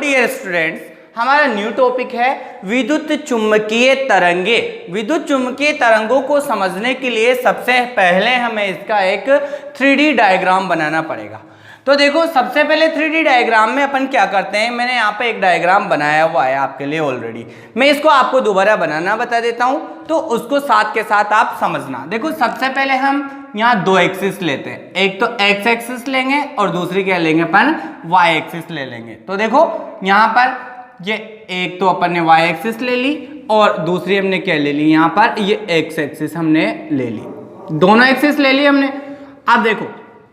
Dear students, हमारा new topic है विद्युत चुम्बकीय तरंगे। विद्युत चुम्बकीय तरंगों को समझने के लिए सबसे पहले हमें इसका एक 3D डायग्राम बनाना पड़ेगा। तो देखो, सबसे पहले 3D डायग्राम में अपन क्या करते हैं, मैंने यहाँ पे एक डायग्राम बनाया हुआ है आपके लिए ऑलरेडी। मैं इसको आपको दोबारा बनाना बता देता हूँ, तो उसको साथ के साथ आप समझना। देखो, सबसे पहले हम यहाँ दो एक्सिस लेते हैं, एक तो एक्स एक्सिस लेंगे और दूसरी क्या लेंगे अपन, वाई एक्सिस ले लेंगे। तो देखो यहाँ पर ये एक तो अपन ने वाई एक्सिस ले ली और दूसरी हमने क्या ले ली, यहाँ पर ये एक्स एक्सिस हमने ले ली, दोनों एक्सिस ले ली हमने। अब देखो,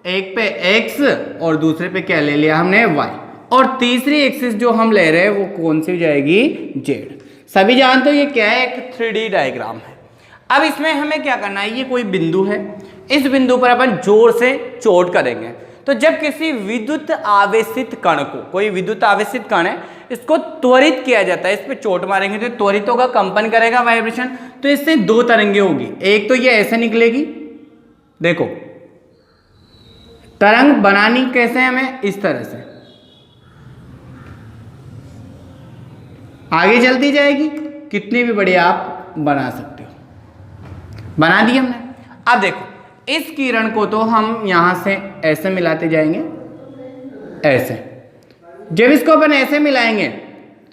एक पे एक्स और दूसरे पे क्या ले लिया हमने, वाई, और तीसरी एक्सिस जो हम ले रहे हैं वो कौन सी हो जाएगी, जेड। सभी जानते हो ये क्या है, एक 3D डायग्राम है। अब इसमें हमें क्या करना है, ये कोई बिंदु है, इस बिंदु पर अपन जोर से चोट करेंगे। तो जब किसी विद्युत आवेशित कण को, कोई विद्युत आवेशित कण है, इसको त्वरित किया जाता है, इस पे चोट मारेंगे तो त्वरित होगा, कंपन करेगा, वाइब्रेशन। तो इससे दो तरंगे होगी, एक तो ये ऐसे निकलेगी, देखो तरंग बनानी कैसे हमें, इस तरह से आगे चलती जाएगी, कितनी भी बड़ी आप बना सकते हो, बना दी हमने। अब देखो, इस किरण को तो हम यहां से ऐसे मिलाते जाएंगे, ऐसे। जब इसको अपन ऐसे मिलाएंगे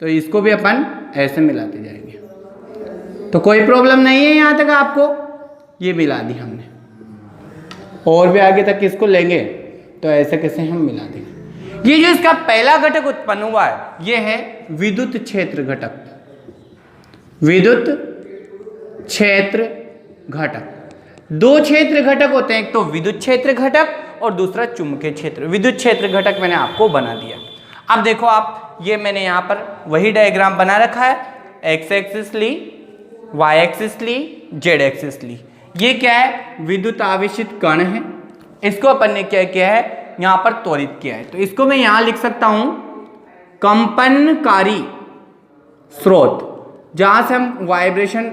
तो इसको भी अपन ऐसे मिलाते जाएंगे, तो कोई प्रॉब्लम नहीं है यहां तक आपको, ये मिला दी हमने। और भी आगे तक इसको लेंगे तो ऐसे कैसे हम मिला देंगे। ये जो इसका पहला घटक उत्पन्न हुआ है, ये है विद्युत क्षेत्र घटक। विद्युत क्षेत्र घटक, दो क्षेत्र घटक होते हैं, एक तो विद्युत क्षेत्र घटक और दूसरा चुंबकीय क्षेत्र। विद्युत क्षेत्र घटक मैंने आपको बना दिया। अब देखो आप, ये मैंने यहाँ पर वही डायग्राम बना रखा है, एक्स एक्सिस ली, वाई एक्सिस ली, जेड एक्सिस ली। ये क्या है, विद्युत आवेशित कण है, इसको अपन ने क्या किया है, यहाँ पर त्वरित किया है। तो इसको मैं यहाँ लिख सकता हूँ कंपनकारी स्रोत, जहाँ से हम वाइब्रेशन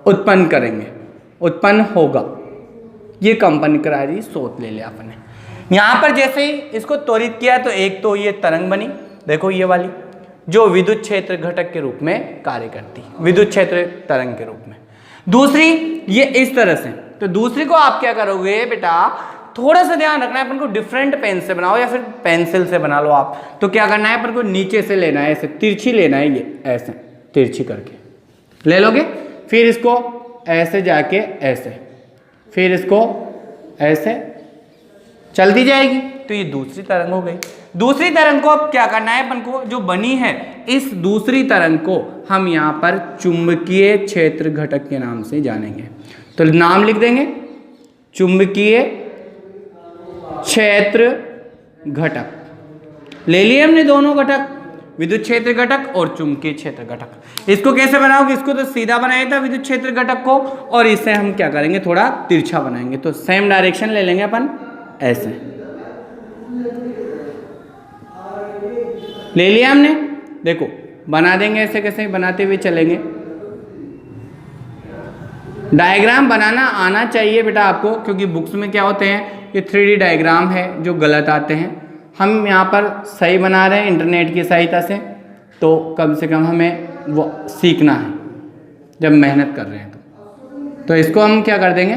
उत्पन्न करेंगे, उत्पन्न होगा, ये कंपनकारी स्रोत ले लिया आपने। यहाँ पर जैसे ही इसको त्वरित किया तो एक तो ये तरंग बनी, देखो ये वाली, जो विद्युत क्षेत्र घटक के रूप में कार्य करती है, विद्युत क्षेत्र तरंग के रूप में। दूसरी ये इस तरह से, तो दूसरी को आप क्या करोगे बेटा, थोड़ा सा ध्यान रखना है, अपन को डिफरेंट पेन से बनाओ या फिर पेंसिल से बना लो आप। तो क्या करना है, अपन को नीचे से लेना है, ऐसे तिरछी लेना है, ये ऐसे तिरछी करके ले लोगे, फिर इसको ऐसे जाके ऐसे, फिर इसको ऐसे चलती जाएगी, तो ये दूसरी तरंग हो गई। दूसरी तरंग को अब क्या करना है अपन को, जो बनी है इस दूसरी तरंग को हम यहाँ पर चुंबकीय क्षेत्र घटक के नाम से जानेंगे। तो नाम लिख देंगे चुंबकीय क्षेत्र घटक। ले लिए हमने दोनों घटक, विद्युत क्षेत्र घटक और चुंबकीय क्षेत्र घटक। इसको कैसे बनाओगे, इसको तो सीधा बनाया था विद्युत क्षेत्र घटक को, और इसे हम क्या करेंगे, थोड़ा तिरछा बनाएंगे। तो सेम डायरेक्शन ले लेंगे अपन, ऐसे ले लिया हमने। देखो बना देंगे, ऐसे कैसे बनाते हुए चलेंगे। डायग्राम बनाना आना चाहिए बेटा आपको, क्योंकि बुक्स में क्या होते हैं, ये 3D डायग्राम है जो गलत आते हैं। हम यहाँ पर सही बना रहे हैं इंटरनेट की सहायता से, तो कम से कम हमें वो सीखना है जब मेहनत कर रहे हैं। तो इसको हम क्या कर देंगे,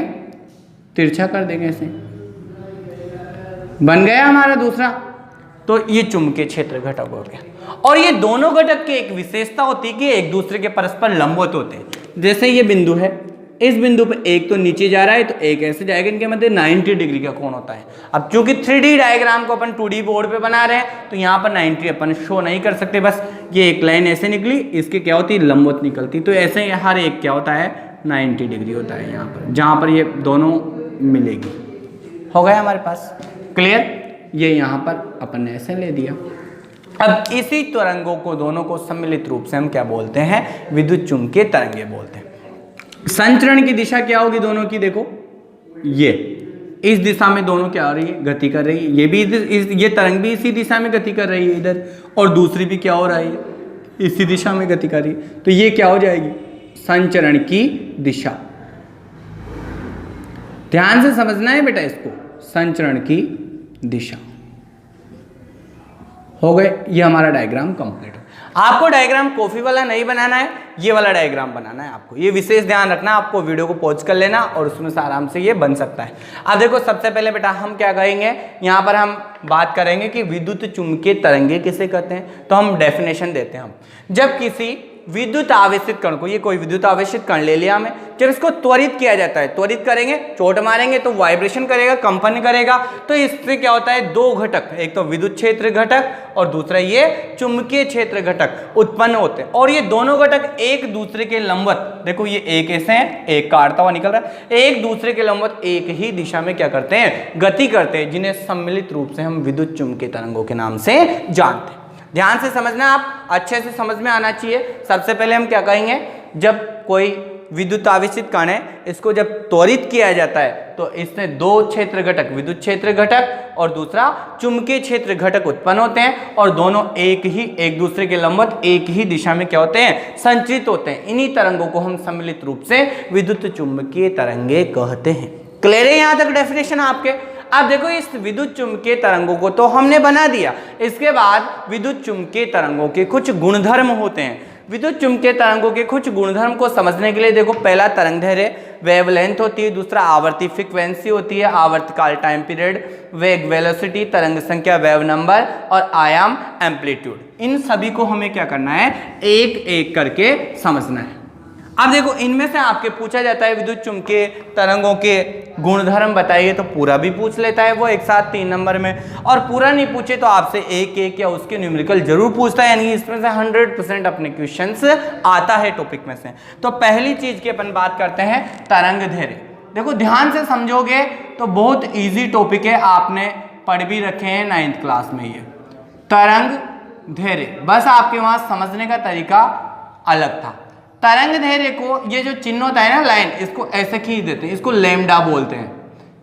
तिरछा कर देंगे, ऐसे बन गया हमारा दूसरा। तो ये चुंबकीय क्षेत्र घटक हो गया। और ये दोनों घटक की एक विशेषता होती है कि एक दूसरे के परस्पर लंबवत होते हैं। जैसे ये बिंदु है, इस बिंदु पे एक तो नीचे जा रहा है तो एक ऐसे जाएगा, इनके मध्य 90 डिग्री का कोण होता है। अब चूंकि 3D डायग्राम को अपन 2D बोर्ड पे बना रहे हैं, तो यहाँ पर 90 अपन शो नहीं कर सकते, बस ये एक लाइन ऐसे निकली, इसके क्या होती है, लंबवत निकलती। तो ऐसे हर एक क्या होता है, 90 डिग्री होता है यहाँ पर, जहाँ पर ये दोनों मिलेगी। हो गया हमारे पास, क्लियर। ये यहाँ पर अपन ने ऐसे ले दिया। अब इसी तरंगों को, दोनों को सम्मिलित रूप से हम क्या बोलते हैं, विद्युत चुम्बकीय तरंगे बोलते हैं। संचरण की दिशा क्या होगी दोनों की, देखो ये इस दिशा में दोनों क्या हो रही है, गति कर रही है। ये भी ये तरंग भी इसी दिशा में गति कर रही है इधर, और दूसरी भी क्या हो रही है, इसी दिशा में गति कर रही है। तो ये क्या हो जाएगी, संचरण की दिशा। ध्यान से समझना है बेटा इसको, संचरण की दिशा। हो गए, ये हमारा डायग्राम कंप्लीट है। आपको डायग्राम कॉफी वाला नहीं बनाना है, ये वाला डायग्राम बनाना है आपको, ये विशेष ध्यान रखना। आपको वीडियो को पॉज कर लेना और उसमें से आराम से ये बन सकता है। अब देखो सबसे पहले बेटा हम क्या करेंगे, यहाँ पर हम बात करेंगे कि विद्युत चुम्बकीय तरंगे किसे कहते हैं। तो हम डेफिनेशन देते हैं, हम जब किसी विद्युत आवेशित कण को, ये कोई विद्युत आवेशित कण ले लिया हमें, जब इसको त्वरित किया जाता है, त्वरित करेंगे, चोट मारेंगे तो वाइब्रेशन करेगा, कंपन करेगा, तो इससे क्या होता है, दो घटक, एक तो विद्युत क्षेत्र घटक और दूसरा ये चुंबकीय क्षेत्र घटक उत्पन्न होते हैं। और ये दोनों घटक एक दूसरे के लंबवत, देखो ये एक ऐसे हैं, एक काटता हुआ निकल रहा है, एक दूसरे के लंबवत एक ही दिशा में क्या करते हैं, गति करते हैं, जिन्हें सम्मिलित रूप से हम विद्युत चुम्बकीय तरंगों के नाम से जानते हैं। ध्यान से समझना, आप अच्छे से समझ में आना चाहिए। सबसे पहले हम क्या कहेंगे, जब कोई विद्युत आवेशित कण है, इसको जब त्वरित किया जाता है तो इसमें दो क्षेत्र घटक, विद्युत क्षेत्र घटक और दूसरा चुंबकीय क्षेत्र घटक उत्पन्न होते हैं, और दोनों एक दूसरे के लंबवत एक ही दिशा में क्या होते हैं, संचरित होते हैं। इन्हीं तरंगों को हम सम्मिलित रूप से विद्युत चुंबकीय तरंगे कहते हैं। क्लियर है यहाँ तक डेफिनेशन आपके। अब देखो इस विद्युत चुम्बकीय तरंगों को तो हमने बना दिया, इसके बाद विद्युत चुम्बकीय तरंगों के कुछ गुणधर्म होते हैं। विद्युत चुम्बकीय तरंगों के कुछ गुणधर्म को समझने के लिए देखो, पहला तरंगदैर्घ्य वेवलेंथ होती है, दूसरा आवर्ती फ्रीक्वेंसी होती है, आवर्तकाल टाइम पीरियड, वेग वेलोसिटी, तरंग संख्या वेव नंबर और आयाम एम्पलीट्यूड। इन सभी को हमें क्या करना है, एक एक करके समझना है। अब देखो इनमें से आपके पूछा जाता है विद्युत चुम्बकीय तरंगों के गुणधर्म बताइए, तो पूरा भी पूछ लेता है वो एक साथ 3 नंबर में, और पूरा नहीं पूछे तो आपसे एक एक या उसके न्यूमेरिकल जरूर पूछता है, यानी इसमें से 100% अपने क्वेश्चंस आता है टॉपिक में से। तो पहली चीज की अपन बात करते हैं तरंगदैर्घ्य। देखो ध्यान से समझोगे तो बहुत ईजी टॉपिक है, आपने पढ़ भी रखे हैं 9th क्लास में। ये तरंगदैर्घ्य, बस आपके वहां समझने का तरीका अलग था। तरंगदैर्घ्य को, ये जो चिन्ह होता है ना लाइन, इसको ऐसे खींच देते हैं, इसको लैम्डा बोलते हैं।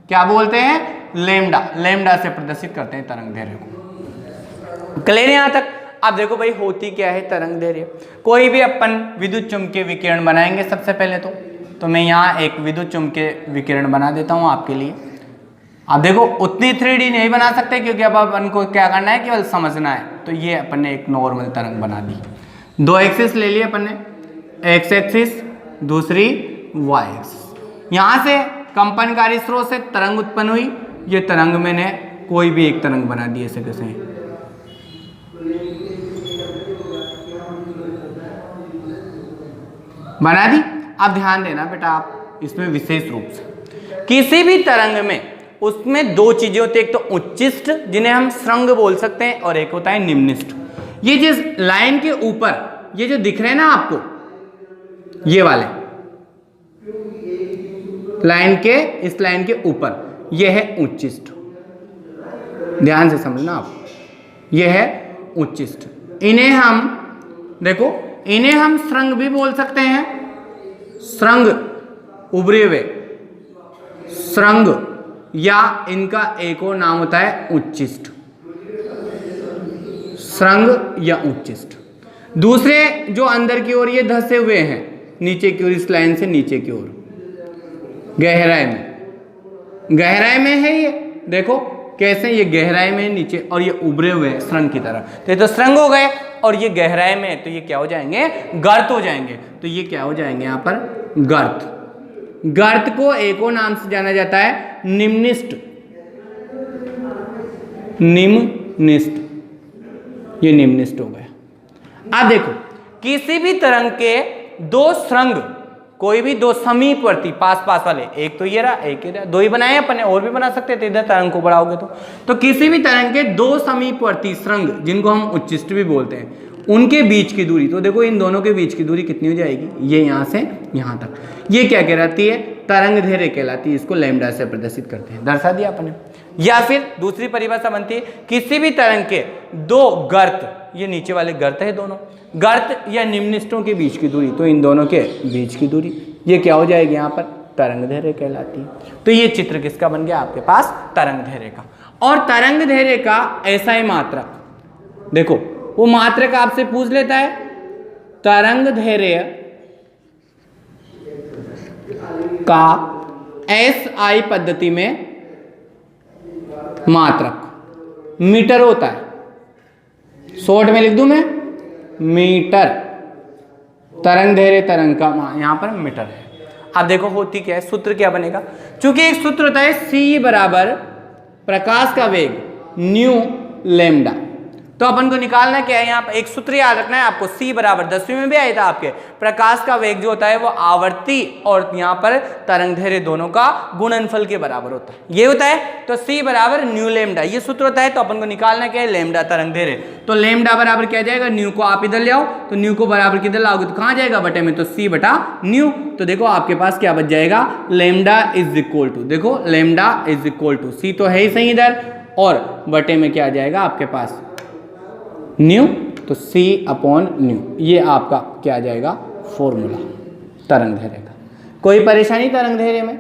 क्या बोलते हैं, लैम्डा। लैम्डा से प्रदर्शित करते हैं तरंगदैर्घ्य को। क्लियर यहां तक। अब देखो भाई होती क्या है तरंगदैर्घ्य। कोई भी अपन विद्युत चुम्बकीय विकिरण बनाएंगे सबसे पहले तो मैं यहाँ एक विद्युत चुम्बकीय विकिरण बना देता हूँ आपके लिए। अब देखो उतनी 3D नहीं बना सकते क्योंकि अब अपन को क्या करना है, केवल समझना है। तो ये अपन ने एक नॉर्मल तरंग बना दी। 2 एक्सिस ले लिए अपन ने, एक्स एक्सिस दूसरी वाई एक्सिस। यहां से कंपनकारी स्रोत से तरंग उत्पन्न हुई। ये तरंग मैंने कोई भी एक तरंग बना दी ऐसे कैसे, बना दी। अब ध्यान देना बेटा आप इसमें विशेष रूप से, किसी भी तरंग में उसमें 2 चीजें होती है, एक तो उच्चिष्ट जिन्हें हम श्रृंग बोल सकते हैं, और एक होता है निम्निष्ट। ये जिस लाइन के ऊपर ये जो दिख रहे हैं ना आपको, ये वाले लाइन के, इस लाइन के ऊपर ये है उच्चिष्ट। ध्यान से समझना आप, ये है उच्चिष्ट। इन्हें हम देखो, इन्हें हम श्रृंग भी बोल सकते हैं, श्रृंग उभरे हुए श्रृंग, या इनका एक और नाम होता है उच्चिष्ट, श्रृंग या उच्चिष्ट। दूसरे जो अंदर की ओर ये धंसे हुए हैं नीचे की ओर, इस लाइन से नीचे की ओर गहराई में है ये, देखो कैसे ये गहराई में नीचे, और ये उभरे हुए हैं श्रृंग की तरह। तो ये तो श्रृंग हो गए, और ये गहराई में है तो ये क्या हो जाएंगे, गर्त हो जाएंगे। तो ये क्या हो जाएंगे यहाँ पर, गर्त। गर्त को एक और नाम से जाना जाता है निम्निष्ट, निम्निष्ट, ये निम्निष्ट हो गया। अब देखो किसी भी तरंग के 2 श्रृंग, कोई भी 2 समीपवर्ती पास वाले, एक तो ये रहा, एक ये रहा, 2 ही बनाए अपन ने, और भी बना सकते थे इधर तरंग को बढ़ाओगे तो किसी भी तरंग के 2 समीपवर्ती श्रृंग, जिनको हम उच्चिष्ट भी बोलते हैं, उनके बीच की दूरी, तो देखो इन दोनों के बीच की दूरी कितनी हो जाएगी, ये यहाँ से यहाँ तक, ये क्या कहलाती है, तरंगदैर्घ्य कहलाती है। इसको लैम्डा से प्रदर्शित करते हैं, दर्शा दिया अपन ने। या फिर दूसरी परिभाषा बनती है, किसी भी तरंग के 2 गर्त, ये नीचे वाले गर्त है दोनों, गर्त या निम्निष्टों के बीच की दूरी, तो इन दोनों के बीच की दूरी ये क्या हो जाएगी, यहाँ पर तरंगदैर्घ्य कहलाती है। तो ये चित्र किसका बन गया आपके पास, तरंगदैर्घ्य का। और तरंगदैर्घ्य का ऐसा ही मात्रक, देखो वो मात्रक आपसे पूछ लेता है, तरंगदैर्घ्य का SI पद्धति में मात्रक मीटर होता है। शॉर्ट में लिख दूं मैं मीटर, तरंग दैर्घ्य तरंग का यहाँ पर मीटर है। अब देखो होती क्या है, सूत्र क्या बनेगा, चूंकि एक सूत्र होता है c बराबर प्रकाश का वेग न्यू लैम्डा, तो अपन को निकालना क्या है, यहाँ पर एक सूत्र याद रखना है आपको, c बराबर 10वीं में भी आया था आपके, प्रकाश का वेग जो होता है वो आवर्ती और यहाँ पर तरंग दैर्घ्य दोनों का गुणनफल के बराबर होता है, ये होता है। तो c बराबर न्यू लैम्डा ये सूत्र होता है, तो अपन को निकालना क्या है, लैम्डा तरंग दैर्घ्य, तो लैम्डा बराबर क्या जाएगा, न्यू को आप इधर ले आओ, तो न्यू को बराबर किधर लाओगे तो कहाँ जाएगा, बटे में, तो c बटा न्यू। तो देखो आपके पास क्या बच जाएगा, लैम्डा इज इक्वल टू, देखो lambda is equal to c तो है ही सही इधर, और बटे में क्या आ जाएगा आपके पास न्यू, तो c अपॉन न्यू, ये आपका क्या आ जाएगा फॉर्मूला तरंग दैर्घ्य का। कोई परेशानी तरंग दैर्घ्य में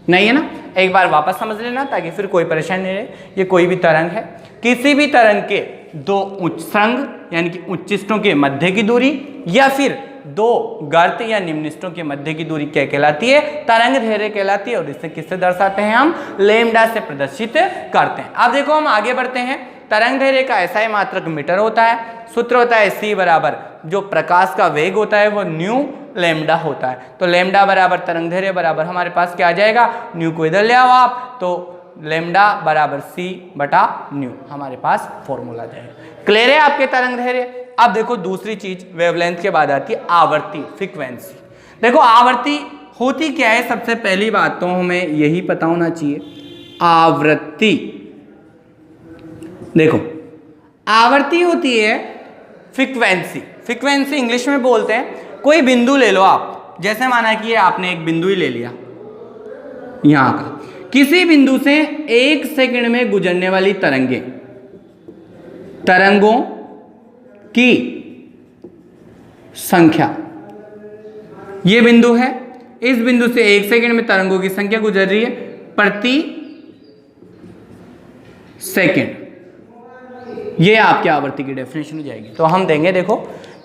नहीं है ना, एक बार वापस समझ लेना ताकि फिर कोई परेशानी नहीं रहे। ये कोई भी तरंग है, किसी भी तरंग के दो उच्चस्त्रंग यानी कि उच्चिष्टों के मध्य की दूरी या फिर दो गर्त या निम्निष्टों के मध्य की दूरी क्या कहलाती है, तरंग दैर्घ्य कहलाती है, और इसे किससे दर्शाते हैं हम, लैम्डा से प्रदर्शित करते हैं। अब देखो हम आगे बढ़ते हैं, तरंग दैर्घ्य का ऐसा ही मात्रक मीटर होता है, सूत्र होता है c बराबर जो प्रकाश का वेग होता है वो न्यू लैम्डा होता है, तो लैम्डा बराबर तरंग दैर्घ्य बराबर हमारे पास क्या आ जाएगा, न्यू को इधर ले आओ आप, तो लैम्डा बराबर c बटा न्यू हमारे पास फॉर्मूला जाएगा। क्लियर है आपके तरंग दैर्घ्य। अब देखो दूसरी चीज वेवलेंथ के बाद आती है आवृत्ति, फ्रीक्वेंसी। देखो आवृत्ति होती क्या है, सबसे पहली बात तो हमें यही पता होना चाहिए, आवृत्ति, देखो आवृत्ति होती है फ्रीक्वेंसी, फ्रीक्वेंसी इंग्लिश में बोलते हैं, कोई बिंदु ले लो आप, जैसे माना कि आपने एक बिंदु ही ले लिया यहां का, किसी बिंदु से 1 सेकंड में गुजरने वाली तरंगों की संख्या, ये बिंदु है, इस बिंदु से 1 सेकंड में तरंगों की संख्या गुजर रही है प्रति सेकंड, ये आपकी आवृत्ति की डेफिनेशन हो जाएगी। तो हम देंगे, देखो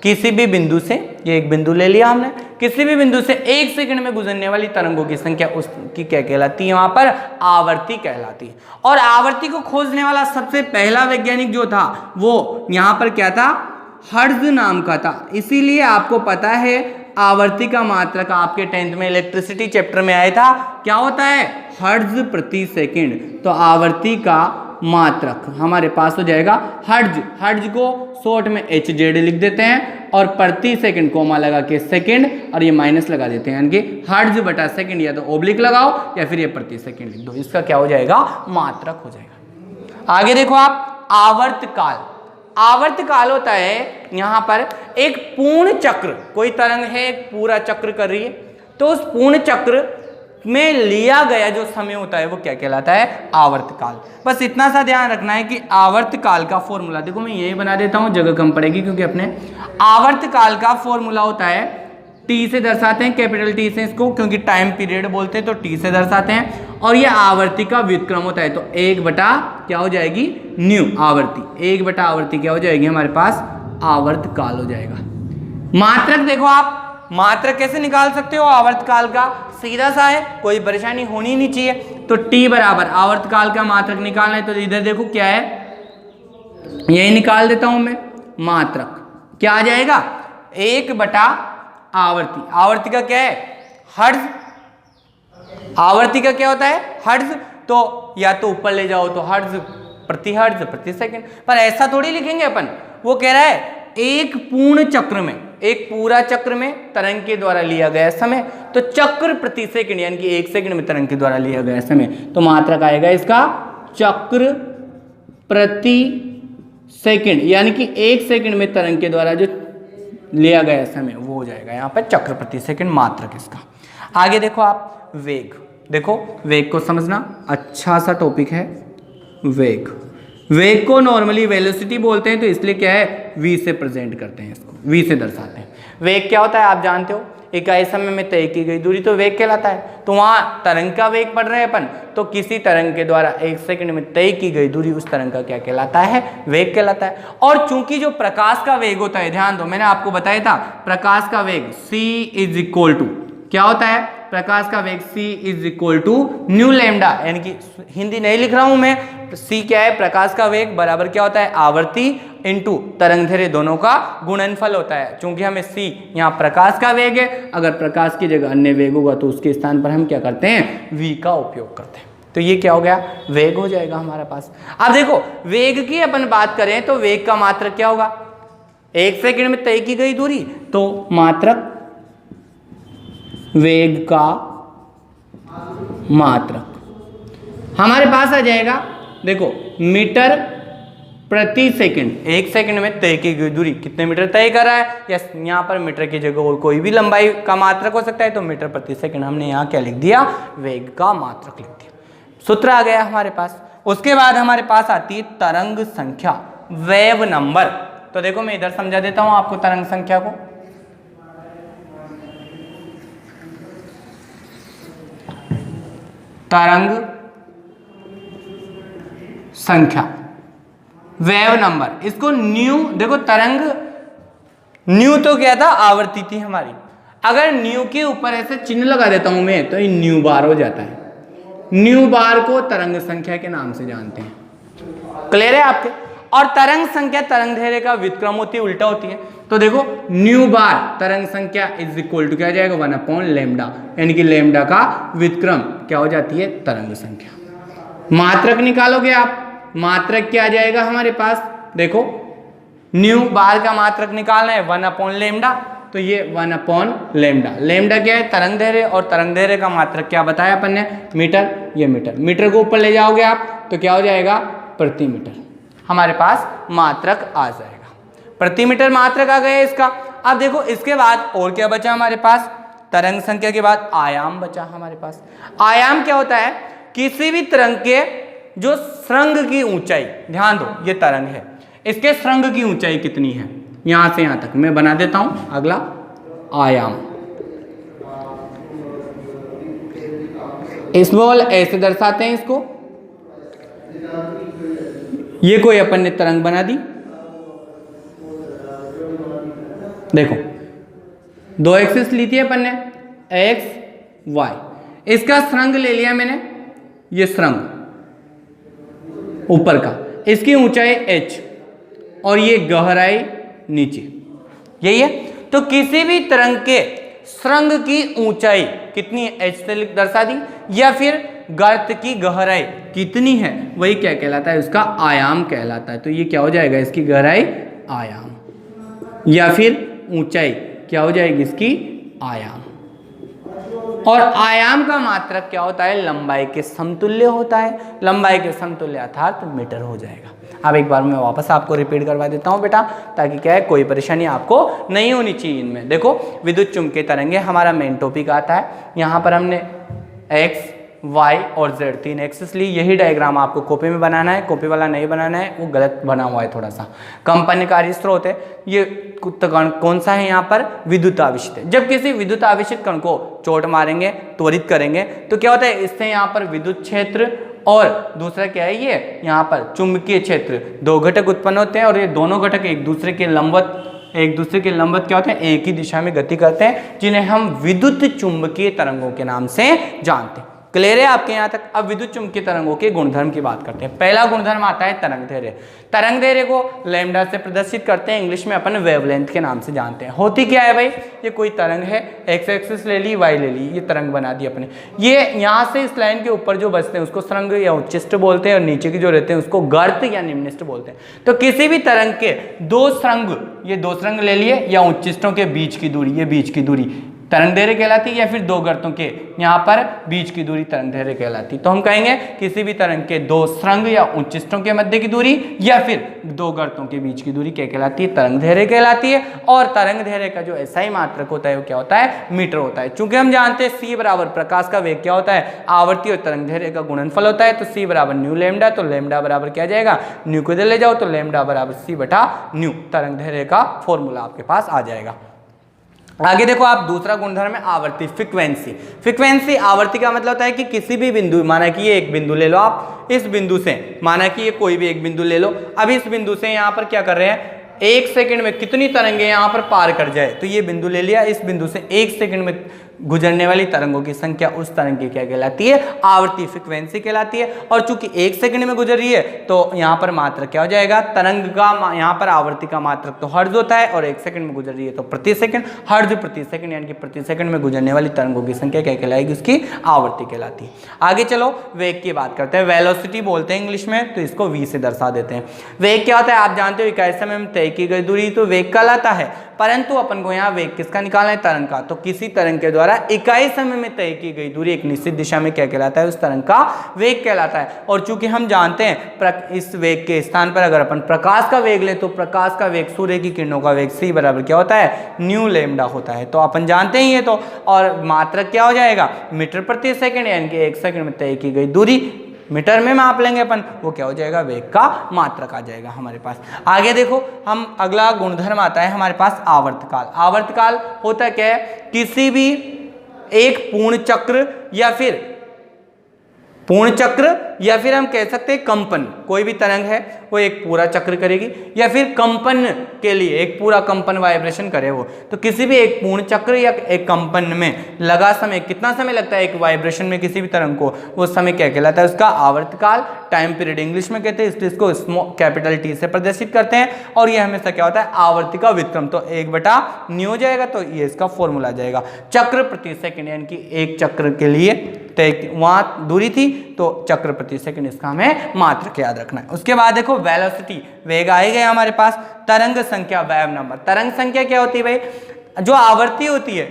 किसी भी बिंदु से, ये एक बिंदु ले लिया हमने, किसी भी बिंदु से 1 सेकंड में गुजरने वाली तरंगों की संख्या उसकी क्या कहलाती है, वहां पर आवर्ती कहलाती है। और आवर्ती को खोजने वाला सबसे पहला वैज्ञानिक जो था वो यहां पर क्या था, हर्ट्ज नाम का था। इसीलिए आपको पता है आवर्ती का मात्रक आपके 10th में इलेक्ट्रिसिटी चैप्टर में आया था, क्या होता है, हर्ट्ज प्रति सेकंड। तो आवर्ती का मात्रक हमारे पास हो जाएगा हर्ट्ज, हर्ट्ज को शॉर्ट में HZ लिख देते हैं और प्रति सेकंड कोमा लगा के सेकंड और ये माइनस लगा देते हैं, यानी कि हर्ट्ज बटा सेकंड, या तो ओब्लिक लगाओ या फिर ये प्रति सेकंड लिख दो, इसका क्या हो जाएगा, मात्रक हो जाएगा। आगे देखो आप आवर्तकाल, आवर्तकाल होता है यहां पर एक पूर्ण चक्र, कोई तरंग है एक पूरा चक्र कर रही है, तो उस पूर्ण चक्र में लिया गया जो समय होता है वो क्या कहलाता है, आवर्तकाल। बस इतना सा ध्यान रखना है कि आवर्तकाल का फॉर्मूला, देखो मैं यही बना देता हूं, जगह कम पड़ेगी क्योंकि अपने आवर्तकाल का फॉर्मूला होता है T से दर्शाते हैं, कैपिटल T से इसको, क्योंकि टाइम पीरियड बोलते हैं तो T से दर्शाते हैं, और ये आवर्ती का व्युत्क्रम होता है, तो 1 बटा क्या हो जाएगी, न्यू आवर्ती, 1 बटा आवर्ती क्या हो जाएगी हमारे पास, आवर्तकाल हो जाएगा। मात्रक देखो आप, मात्रक कैसे निकाल सकते हो आवर्तकाल का, सीधा सा है, कोई परेशानी होनी नहीं चाहिए। तो T बराबर आवर्तकाल का मात्रक निकालना है, तो इधर देखो क्या है, यही निकाल देता हूं मैं, मात्रक क्या आ जाएगा, 1 बटा आवर्ती, आवर्ती का क्या है, हर्ट्ज, आवर्ती का क्या होता है, हर्ट्ज, तो या तो ऊपर ले जाओ तो हर्ट्ज प्रति सेकंड, पर ऐसा थोड़ी लिखेंगे अपन, वो कह रहा है एक पूर्ण चक्र में, एक पूरा चक्र में तरंग के द्वारा लिया गया समय, तो चक्र प्रति सेकंड यानी कि 1 सेकंड में तरंग के द्वारा लिया गया समय, तो मात्रक आएगा इसका चक्र प्रति सेकंड, यानी कि 1 सेकंड में तरंग के द्वारा जो लिया गया समय वो हो जाएगा यहाँ पर चक्र प्रति सेकंड मात्रक इसका। आगे देखो आप वेग, देखो वेग को समझना अच्छा सा टॉपिक है। वेग, वेग को नॉर्मली वेलोसिटी बोलते हैं, तो इसलिए क्या है, v से प्रेजेंट करते हैं इसको, v से दर्शाते हैं। वेग क्या होता है आप जानते हो, इकाई समय में तय की गई दूरी तो वेग कहलाता है। तो वहां तरंग का वेग पढ़ रहे हैं अपन, तो किसी तरंग के द्वारा 1 सेकंड में तय की गई दूरी उस तरंग का क्या कहलाता है, वेग कहलाता है। और चूंकि जो प्रकाश का वेग होता है, ध्यान दो मैंने आपको बताया था, प्रकाश का वेग c इज इक्वल टू क्या होता है, प्रकाश का वेग c is equal to new lambda, यानी कि हिंदी नहीं लिख रहा हूं मैं, c क्या है, प्रकाश का वेग बराबर क्या होता है, आवर्ती इंटू तरंग दैर्घ्य दोनों का गुणनफल होता है। चूंकि हमें c यहाँ प्रकाश का वेग है, अगर प्रकाश की जगह अन्य वेग होगा तो उसके स्थान पर हम क्या करते हैं, v का उपयोग करते हैं। तो ये क्या हो गया, वेग हो जाएगा हमारे पास। अब देखो वेग की अपन बात करें तो वेग का मात्रक क्या होगा, 1 सेकंड में तय की गई दूरी, तो मात्रक वेग का मात्रक हमारे पास आ जाएगा, देखो मीटर प्रति सेकंड। 1 सेकंड में तय की गई दूरी कितने मीटर तय कर रहा है, यस यहाँ पर मीटर की जगह और कोई भी लंबाई का मात्रक हो सकता है, तो मीटर प्रति सेकंड हमने यहाँ क्या लिख दिया, वेग का मात्रक लिख दिया। सूत्र आ गया हमारे पास। उसके बाद हमारे पास आती है तरंग संख्या, वेव नंबर। तो देखो मैं इधर समझा देता हूं आपको तरंग संख्या को। तरंग संख्या, वेव नंबर, इसको न्यू, देखो तरंग न्यू तो क्या था, आवर्ती थी हमारी। अगर न्यू के ऊपर ऐसे चिन्ह लगा देता हूं मैं तो ये न्यू बार हो जाता है। न्यू बार को तरंग संख्या के नाम से जानते हैं। क्लियर है आपके। और तरंग संख्या तरंग दैर्घ्य का व्युत्क्रम होती है, उल्टा होती है। तो देखो न्यू बार तरंग संख्या इज इक्वल टू क्या जाएगा, 1/λ, यानी कि लैम्डा का व्युत्क्रम क्या हो जाती है, तरंग संख्या। मात्रक निकालोगे आप, मात्रक क्या आ जाएगा हमारे पास, देखो न्यू बार का मात्रक निकालना है 1/λ, तो ये 1/λ। लैम्डा क्या है, तरंग दैर्घ्य, और तरंग दैर्घ्य का मात्रक क्या बताया अपन ने, मीटर। ये मीटर, मीटर को ऊपर ले जाओगे आप तो क्या हो जाएगा, प्रति मीटर। हमारे पास मात्रक आ जाएगा, प्रति मीटर मात्रक आ गया इसका। अब देखो इसके बाद और क्या बचा हमारे पास, तरंग संख्या के बाद आयाम बचा हमारे पास। आयाम क्या होता है, किसी भी तरंग के जो श्रृंग की ऊंचाई, ध्यान दो ये तरंग है, इसके श्रृंग की ऊंचाई कितनी है, यहां से यहां तक मैं बना देता हूं। अगला आयाम, इस बॉल ऐसे दर्शाते हैं इसको। ये कोई अपन ने तरंग बना दी, देखो 2 एक्सिस ली थी अपन ने, एक्स वाई, इसका श्रृंग ले लिया मैंने, ये श्रृंग ऊपर का, इसकी ऊंचाई h और ये गहराई नीचे, यही है। तो किसी भी तरंग के श्रृंग की ऊंचाई कितनी है, h से दर्शा दी, या फिर गर्त की गहराई कितनी है, वही क्या कहलाता है, उसका आयाम कहलाता है। तो ये क्या हो जाएगा, इसकी गहराई आयाम, या फिर ऊंचाई क्या हो जाएगी, इसकी आयाम। और आयाम का मात्रक क्या होता है, लंबाई के समतुल्य होता है। लंबाई के समतुल्य अर्थात मीटर हो जाएगा। अब एक बार मैं वापस आपको रिपीट करवा देता हूं बेटा, ताकि क्या है कोई परेशानी आपको नहीं होनी चाहिए इनमें। देखो विद्युत चुम्बकीय तरंगे हमारा मेन टॉपिक आता है। यहाँ पर हमने x, y और z 3 एक्सिस ली। यही डायग्राम आपको कॉपी में बनाना है, कॉपी वाला नहीं बनाना है, वो गलत बना हुआ है थोड़ा सा। कंपनकारी स्रोत है ये, कण कौन सा है यहाँ पर, विद्युत आवेशित है। जब किसी विद्युत आवेशित कण को चोट मारेंगे, त्वरित करेंगे, तो क्या होता है, इससे यहाँ पर विद्युत क्षेत्र और दूसरा क्या है, ये यहाँ पर चुंबकीय क्षेत्र, 2 घटक उत्पन्न होते हैं। और ये दोनों घटक एक दूसरे के लंबवत क्या होते हैं, एक ही दिशा में गति करते हैं, जिन्हें हम विद्युत चुंबकीय तरंगों के नाम से जानते हैं। क्लियर है आपके यहाँ तक। अब विद्युत चुम्बकीय तरंगों के गुणधर्म की बात करते हैं। पहला गुणधर्म आता है तरंग दैर्घ्य। तरंग दैर्घ्य को लैम्डा से प्रदर्शित करते हैं, इंग्लिश में अपन वेवलेंथ के नाम से जानते हैं। होती क्या है भाई, ये कोई तरंग है, एक्स एक्सिस ले ली, वाई ले ली, ये तरंग बना दी अपने। ये यहाँ से इस लाइन के ऊपर जो बचते हैं उसको श्रृंग या उच्चिष्ट बोलते हैं, और नीचे की जो रहते हैं उसको गर्त या निम्निष्ट बोलते हैं। तो किसी भी तरंग के 2 श्रृंग, ये 2 श्रृंग ले लिए, या उच्चिष्टों के बीच की दूरी, ये बीच की दूरी तरंग दैर्घ्य कहलाती है, या फिर 2 गर्तों के यहाँ पर बीच की दूरी तरंग दैर्घ्य कहलाती है। तो हम कहेंगे किसी भी तरंग के 2 श्रृंग या उच्चिष्टों के मध्य की दूरी या फिर 2 गर्तों के बीच की दूरी क्या कहलाती है, तरंग दैर्घ्य कहलाती है। और तरंग दैर्घ्य का जो SI मात्रक होता है वो क्या होता है, मीटर होता है। चूंकि हम जानते हैं C बराबर प्रकाश का वेग क्या होता है, आवर्ती और तरंग दैर्घ्य का गुणनफल होता है। तो C बराबर न्यू लैम्डा, तो लैम्डा बराबर क्या जाएगा, न्यू को इधर ले जाओ, तो लैम्डा बराबर C बटा न्यू, तरंग दैर्घ्य का फॉर्मूला आपके पास आ जाएगा। आगे देखो आप, दूसरा गुणधर्म है आवर्ती, फ्रीक्वेंसी। फ्रीक्वेंसी, आवर्ती का मतलब होता है कि किसी भी बिंदु, माना कि ये एक बिंदु ले लो आप, इस बिंदु से, माना कि ये कोई भी एक बिंदु ले लो, अब इस बिंदु से यहाँ पर क्या कर रहे हैं, 1 सेकंड में कितनी तरंगे यहाँ पर पार कर जाए। तो ये बिंदु ले लिया, इस बिंदु से 1 सेकंड में गुजरने वाली तरंगों की संख्या उस तरंग की क्या कहलाती है, आवर्ती फ्रीक्वेंसी कहलाती है। और चूंकि 1 सेकंड में गुजर रही है तो यहाँ पर मात्रक क्या हो जाएगा, तरंग का यहाँ पर आवर्ती का मात्रक तो हर्ट्ज होता है, और 1 सेकंड में गुजर रही है तो प्रति सेकंड, हर्ट्ज प्रति सेकंड, यानी कि प्रति सेकंड में गुजरने वाली तरंगों की संख्या क्या कहलाएगी, उसकी आवर्ती कहलाती है। आगे चलो वेग की बात करते हैं। वेलोसिटी बोलते हैं इंग्लिश में, तो इसको v से दर्शा देते हैं। वेग क्या होता है आप जानते हो, इकाई समय में तय की गई दूरी तो वेग कहलाता है, परंतु अपन को यहाँ वेग किसका निकालना है, तरंग का। तो किसी तरंग के द्वारा इकाई समय में तय की गई दूरी एक निश्चित दिशा में क्या कहलाता है, उस तरंग का वेग कहलाता है। और चूंकि हम जानते हैं इस वेग के स्थान पर अगर अपन प्रकाश का वेग ले तो प्रकाश का वेग, सूर्य की किरणों का वेग c बराबर क्या होता है, न्यू लैम्डा होता है। तो अपन जानते ही है। तो और मात्रक क्या हो जाएगा, मीटर प्रति सेकंड, यानी कि 1 सेकंड में तय की गई दूरी मीटर में माप लेंगे अपन, वो क्या हो जाएगा, वेग का मात्रक आ जाएगा हमारे पास। आगे देखो हम अगला गुणधर्म आता है हमारे पास आवर्तकाल। आवर्तकाल होता क्या है, किसी भी एक पूर्ण चक्र या फिर हम कह सकते हैं कंपन, कोई भी तरंग है वो एक पूरा चक्र करेगी या फिर कंपन के लिए एक पूरा कंपन वाइब्रेशन करे वो, तो किसी भी एक पूर्ण चक्र या एक कंपन में लगा समय, कितना समय लगता है एक वाइब्रेशन में किसी भी तरंग को, वो समय क्या कहलाता है, उसका आवर्तकाल, टाइम पीरियड इंग्लिश में कहते हैं। इसलिए इसको कैपिटल T से प्रदर्शित करते हैं। और ये हमेशा क्या होता है, आवर्ती का व्युत्क्रम, तो 1/ν हो जाएगा, तो ये इसका फॉर्मूला जाएगा। चक्र प्रति सेकंड, यानी कि एक चक्र के लिए तय वहां दूरी थी तो चक्र प्रति सेकंड, इसका हमें मात्रक याद रखना है। उसके बाद देखो वेलोसिटी, वेग आ गया हमारे पास। तरंग संख्या, वेव नंबर। तरंग संख्या क्या होती है भाई, जो आवर्ती होती है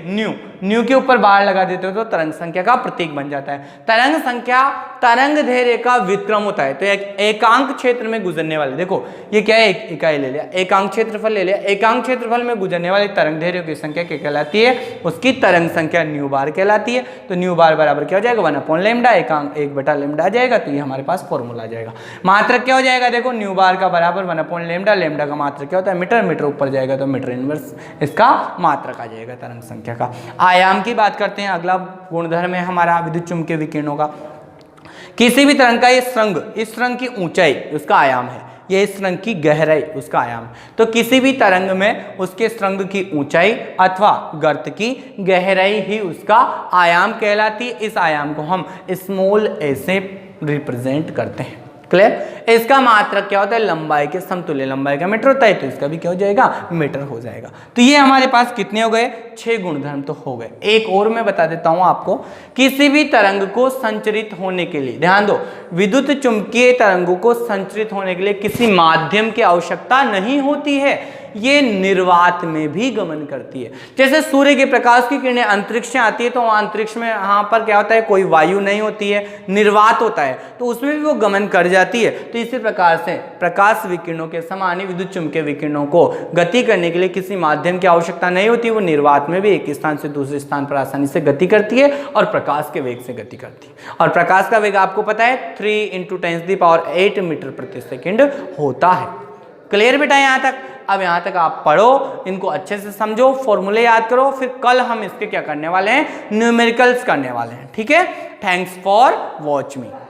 न्यू के ऊपर बार लगा देते हो तो तरंग संख्या का प्रतीक बन जाता है। तरंग संख्या तरंग दैर्ध्य का व्युत्क्रम होता है। तो एक एकांक क्षेत्र में गुजरने वाले, देखो ये क्या है, एक इकाई ले लिया, एकांक क्षेत्रफल ले लिया, एकांक क्षेत्रफल में गुजरने वाली तरंग दैर्ध्य की संख्या क्या कहलाती है, उसकी तरंग संख्या न्यू बार कहलाती है। तो न्यू बार बराबर क्या हो जाएगा, 1/λ, एकांक 1/λ आ जाएगा। तो ये हमारे पास फॉर्मूला आ जाएगा। मात्रक क्या हो जाएगा, देखो न्यू बार का बराबर 1/λ, लैम्डा का मात्रक क्या होता है, मीटर, मीटर ऊपर जाएगा तो मीटर इनवर्स इसका मात्रक आ जाएगा तरंग संख्या का। आयाम की बात करते हैं। अगला गुणधर्म है हमारा विद्युत चुम्बकीय विकिरणों का। किसी भी तरंग का ये सुरंग, इस सुरंग की ऊंचाई उसका आयाम है, ये इस सुरंग की गहराई उसका आयाम है। तो किसी भी तरंग में उसके सुरंग की ऊंचाई अथवा गर्त की गहराई ही उसका आयाम कहलाती है। इस आयाम को हम स्मॉल a से रिप्रेजेंट करते हैं। क्लियर। इसका मात्रक क्या होता है, लंबाई के समतुल्य लंबाई का मीटर होता है, तो इसका भी क्या हो जाएगा, मीटर हो जाएगा। तो ये हमारे पास कितने हो गए, 6 गुणधर्म तो हो गए। एक और मैं बता देता हूं आपको, किसी भी तरंग को संचरित होने के लिए, ध्यान दो, विद्युत चुंबकीय तरंगों को संचरित होने के लिए किसी माध्यम की आवश्यकता नहीं होती है, ये निर्वात में भी गमन करती है। जैसे सूर्य के प्रकाश की किरणें अंतरिक्ष से आती है तो अंतरिक्ष में यहाँ पर क्या होता है, कोई वायु नहीं होती है, निर्वात होता है, तो उसमें भी वो गमन कर जाती है। तो इसी प्रकार से प्रकाश विकिरणों के समान ही विद्युत चुम्बकीय विकिरणों को गति करने के लिए किसी माध्यम की आवश्यकता नहीं होती, वो निर्वात में भी एक स्थान से दूसरे स्थान पर आसानी से गति करती है और प्रकाश के वेग से गति करती है। और प्रकाश का वेग आपको पता है 3 × 10⁸ मीटर प्रति सेकंड होता है। क्लियर बेटा यहाँ तक। अब यहाँ तक आप पढ़ो, इनको अच्छे से समझो, फॉर्मूले याद करो, फिर कल हम इसके क्या करने वाले हैं, न्यूमेरिकल्स करने वाले हैं। ठीक है। Thanks for watch me.